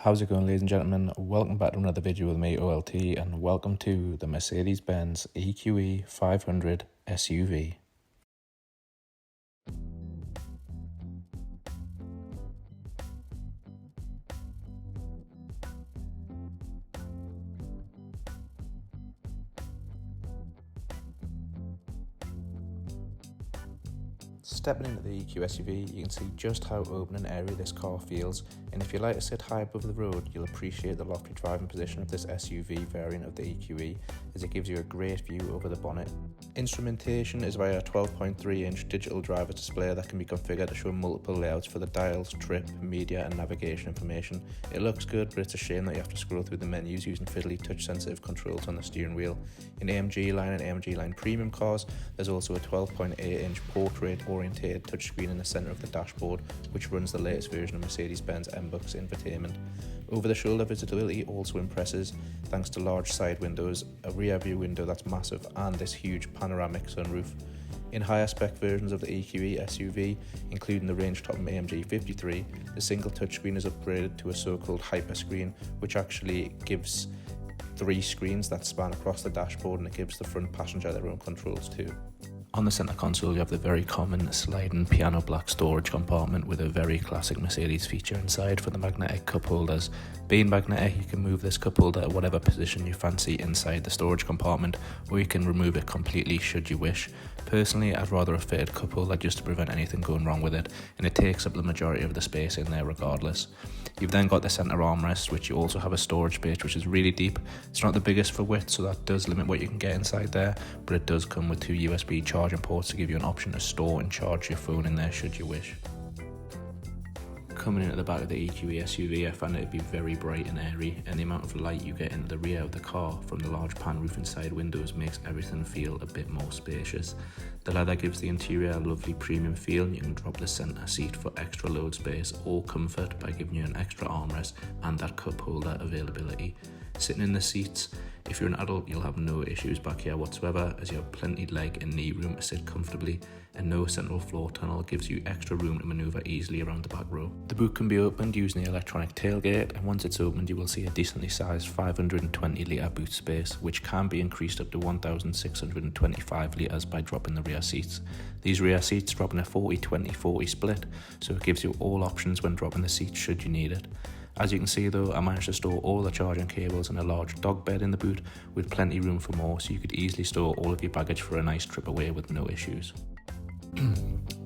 How's it going, ladies and gentlemen? Welcome back to another video with me, OLT, and welcome to the Mercedes-Benz EQE 500 SUV. Stepping into the EQE SUV, you can see just how open and airy this car feels, and if you like to sit high above the road, you'll appreciate the lofty driving position of this SUV variant of the EQE, as it gives you a great view over the bonnet. Instrumentation is via a 12.3-inch digital driver display that can be configured to show multiple layouts for the dials, trip, media and navigation information. It looks good, but it's a shame that you have to scroll through the menus using fiddly touch-sensitive controls on the steering wheel. In AMG line and AMG line premium cars, there's also a 12.8-inch portrait-oriented touchscreen in the centre of the dashboard, which runs the latest version of Mercedes-Benz MBUX infotainment. Over-the-shoulder visibility also impresses thanks to large side windows, a rear view window that's massive, and this huge panoramic sunroof. In higher spec versions of the EQE SUV, including the range-topping AMG 53, the single touchscreen is upgraded to a so-called hyperscreen, which actually gives 3 screens that span across the dashboard, and it gives the front passenger their own controls too. On the centre console, you have the very common sliding piano black storage compartment with a very classic Mercedes feature inside for the magnetic cup holders. Being magnetic, you can move this cup holder at whatever position you fancy inside the storage compartment, or you can remove it completely should you wish. Personally, I'd rather a fitted cup holder just to prevent anything going wrong with it, and it takes up the majority of the space in there regardless. You've then got the centre armrest, which you also have a storage space which is really deep. It's not the biggest for width, so that does limit what you can get inside there, but it does come with 2 USB charging ports to give you an option to store and charge your phone in there should you wish. Coming into the back of the EQE SUV, I found it to be very bright and airy, and the amount of light you get into the rear of the car from the large pan roof and side windows makes everything feel a bit more spacious. The leather gives the interior a lovely premium feel, and you can drop the centre seat for extra load space or comfort by giving you an extra armrest and that cup holder availability. Sitting in the seats, if you're an adult, you'll have no issues back here whatsoever, as you have plenty leg and knee room to sit comfortably, and no central floor tunnel gives you extra room to manoeuvre easily around the back row. The boot can be opened using the electronic tailgate, and once it's opened you will see a decently sized 520 litre boot space, which can be increased up to 1,625 litres by dropping the rear seats. These rear seats drop in a 40-20-40 split, so it gives you all options when dropping the seats should you need it. As you can see though, I managed to store all the charging cables in a large dog bed in the boot with plenty room for more, so you could easily store all of your baggage for a nice trip away with no issues.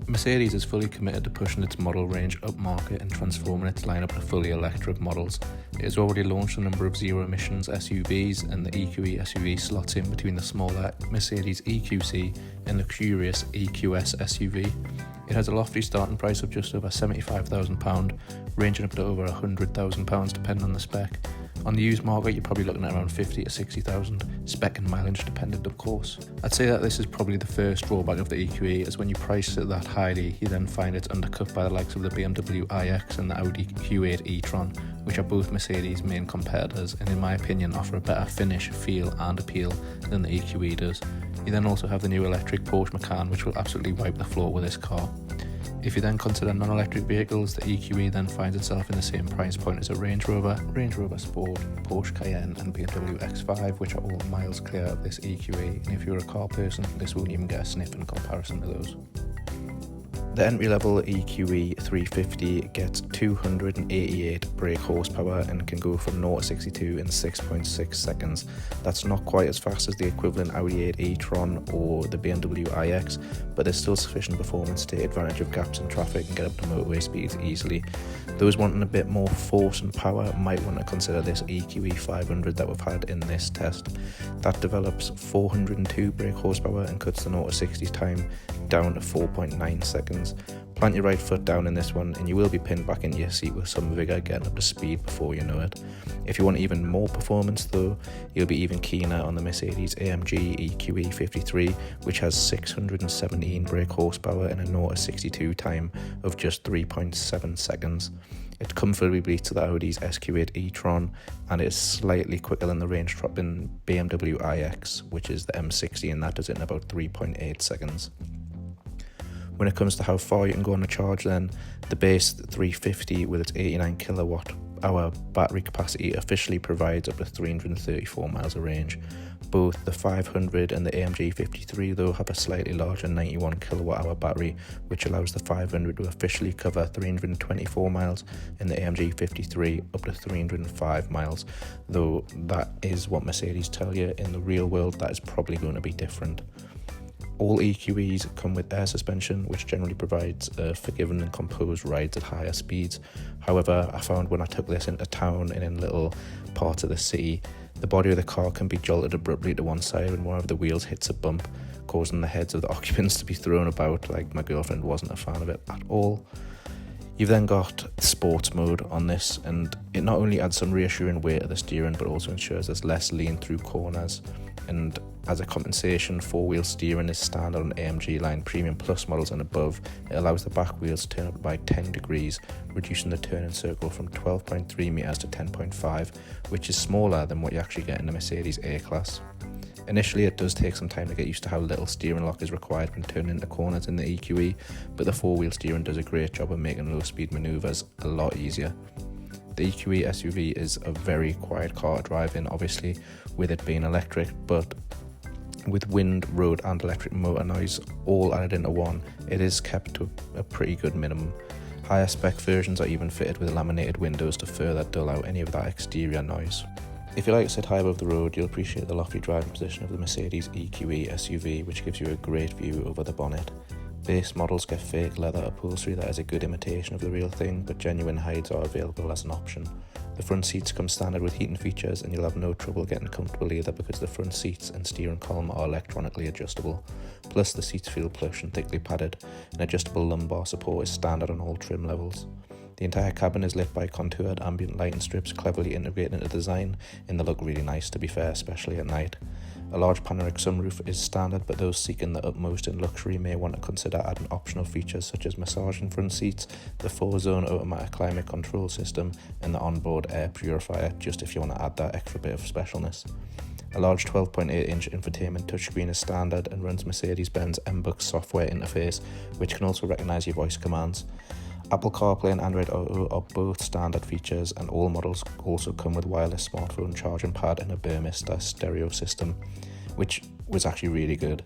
Mercedes is fully committed to pushing its model range upmarket and transforming its lineup to fully electric models. It has already launched a number of zero-emissions SUVs, and the EQE SUV slots in between the smaller Mercedes EQC and the curious EQS SUV. It has a lofty starting price of just over £75,000, ranging up to over £100,000 depending on the spec. On the used market, you're probably looking at around 50 to 60,000, spec and mileage dependent of course. I'd say that this is probably the first drawback of the EQE, as when you price it that highly, you then find it's undercut by the likes of the BMW iX and the AUDI Q8-ETON, which are both Mercedes' main competitors, and in my opinion offer a better finish, feel and appeal than the EQE does. You then also have the new electric Porsche Macan, which will absolutely wipe the floor with this car. If you then consider non-electric vehicles, the EQE then finds itself in the same price point as a Range Rover, Range Rover Sport, Porsche Cayenne and BMW X5, which are all miles clear of this EQE, and if you're a car person, this won't even get a sniff in comparison to those. The entry-level EQE 350 gets 288 brake horsepower and can go from 0 to 62 in 6.6 seconds. That's not quite as fast as the equivalent Audi 8 e-tron or the BMW iX, but there's still sufficient performance to take advantage of gaps in traffic and get up to motorway speeds easily. Those wanting a bit more force and power might want to consider this EQE 500 that we've had in this test. That develops 402 brake horsepower and cuts the 0 to 60 time down to 4.9 seconds. Plant your right foot down in this one and you will be pinned back into your seat with some vigour, getting up to speed before you know it. If you want even more performance though, you'll be even keener on the Mercedes AMG EQE 53, which has 617 brake horsepower and a 0 to 62 time of just 3.7 seconds. It comfortably beats the Audi's SQ8 e-tron, and it is slightly quicker than the range-topping BMW iX, which is the M60, and that does it in about 3.8 seconds. When it comes to how far you can go on a charge then, the base 350 with its 89 kilowatt kilowatt-hour battery capacity officially provides up to 334 miles of range. Both the 500 and the AMG 53 though have a slightly larger 91 kilowatt-hour battery, which allows the 500 to officially cover 324 miles and the AMG 53 up to 305 miles, though that is what Mercedes tell you. In the real world, that is probably going to be different. All EQEs come with air suspension, which generally provides forgiving and composed rides at higher speeds. However, I found when I took this into town and in little parts of the city, the body of the car can be jolted abruptly to one side when one of the wheels hits a bump, causing the heads of the occupants to be thrown about. Like, my girlfriend wasn't a fan of it at all. You've then got sports mode on this, and it not only adds some reassuring weight to the steering, but also ensures there's less lean through corners. And as a compensation, four-wheel steering is standard on AMG line Premium Plus models and above. It allows the back wheels to turn up by 10 degrees, reducing the turning circle from 12.3 meters to 10.5, which is smaller than what you actually get in the Mercedes A-Class. Initially, it does take some time to get used to how little steering lock is required when turning into corners in the EQE, but the four-wheel steering does a great job of making low-speed manoeuvres a lot easier. The EQE SUV is a very quiet car to drive in, obviously, with it being electric, but with wind, road and electric motor noise all added into one, it is kept to a pretty good minimum. Higher spec versions are even fitted with laminated windows to further dull out any of that exterior noise. If you like to sit high above the road, you'll appreciate the lofty driving position of the Mercedes EQE SUV, which gives you a great view over the bonnet. Base models get fake leather upholstery that is a good imitation of the real thing, but genuine hides are available as an option. The front seats come standard with heating features, and you'll have no trouble getting comfortable either, because the front seats and steering column are electronically adjustable. Plus, the seats feel plush and thickly padded, and adjustable lumbar support is standard on all trim levels. The entire cabin is lit by contoured ambient lighting strips cleverly integrated into the design, and they look really nice, to be fair, especially at night. A large panoramic sunroof is standard, but those seeking the utmost in luxury may want to consider adding optional features such as massaging front seats, the 4-zone automatic climate control system, and the onboard air purifier, just if you want to add that extra bit of specialness. A large 12.8-inch infotainment touchscreen is standard and runs Mercedes-Benz MBUX software interface, which can also recognise your voice commands. Apple CarPlay and Android Auto are both standard features, and all models also come with wireless smartphone charging pad and a Burmester stereo system, which was actually really good.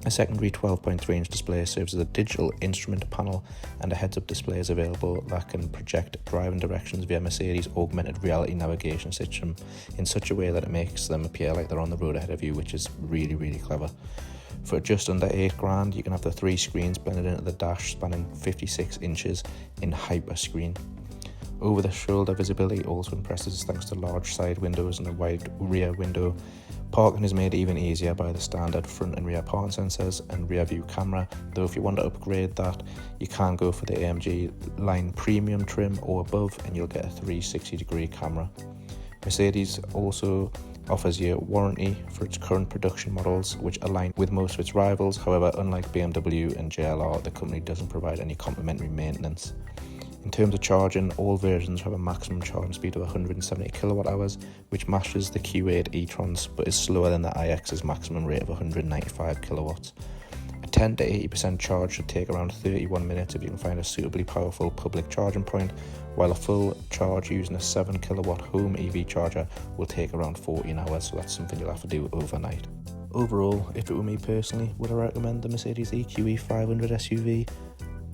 A secondary 12.3-inch display serves as a digital instrument panel, and a heads-up display is available that can project driving directions via Mercedes' augmented reality navigation system in such a way that it makes them appear like they're on the road ahead of you, which is really, really clever. For just under $8,000, you can have the 3 screens blended into the dash, spanning 56 inches in hyper screen. Over-the-shoulder visibility also impresses thanks to large side windows and a wide rear window. Parking is made even easier by the standard front and rear parking sensors and rear view camera, though if you want to upgrade that, you can go for the AMG line Premium trim or above, and you'll get a 360-degree camera. Mercedes also offers you warranty for its current production models, which align with most of its rivals. However, unlike BMW and JLR, the company doesn't provide any complimentary maintenance. In terms of charging, all versions have a maximum charging speed of 170 kilowatt hours, which matches the Q8 e-trons, but is slower than the iX's maximum rate of 195 kilowatts. A 10 to 80% charge should take around 31 minutes if you can find a suitably powerful public charging point, while a full charge using a 7 kilowatt home EV charger will take around 14 hours, so that's something you'll have to do overnight. Overall, if it were me personally, would I recommend the Mercedes EQE 500 SUV?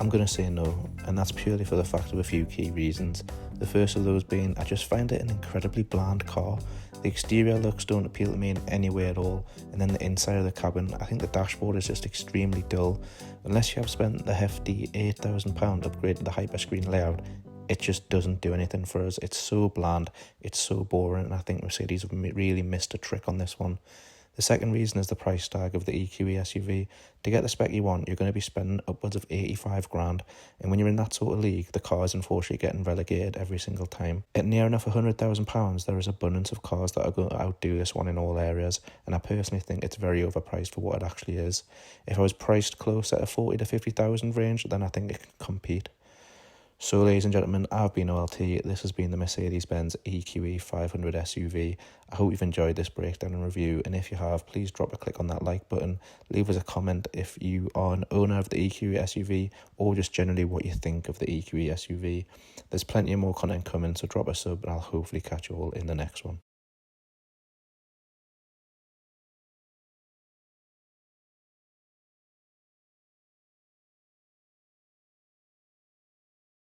I'm going to say no, and that's purely for the fact of a few key reasons. The first of those being, I just find it an incredibly bland car. The exterior looks don't appeal to me in any way at all, and then the inside of the cabin, I think the dashboard is just extremely dull. Unless you have spent the hefty £8,000 upgrade to the hyperscreen layout, it just doesn't do anything for us. It's so bland, it's so boring, and I think Mercedes have really missed a trick on this one. The second reason is the price tag of the EQE SUV. To get the spec you want, you're going to be spending upwards of $85,000, and when you're in that sort of league, the car is unfortunately getting relegated every single time. At near enough £100,000, there is abundance of cars that are going to outdo this one in all areas, and I personally think it's very overpriced for what it actually is. If I was priced closer at a 40 to 50,000 range, then I think it can compete. So ladies and gentlemen, I've been OLT, this has been the Mercedes-Benz EQE 500 SUV. I hope you've enjoyed this breakdown and review, and if you have, please drop a click on that like button, leave us a comment if you are an owner of the EQE SUV, or just generally what you think of the EQE SUV. There's plenty of more content coming, so drop a sub and I'll hopefully catch you all in the next one.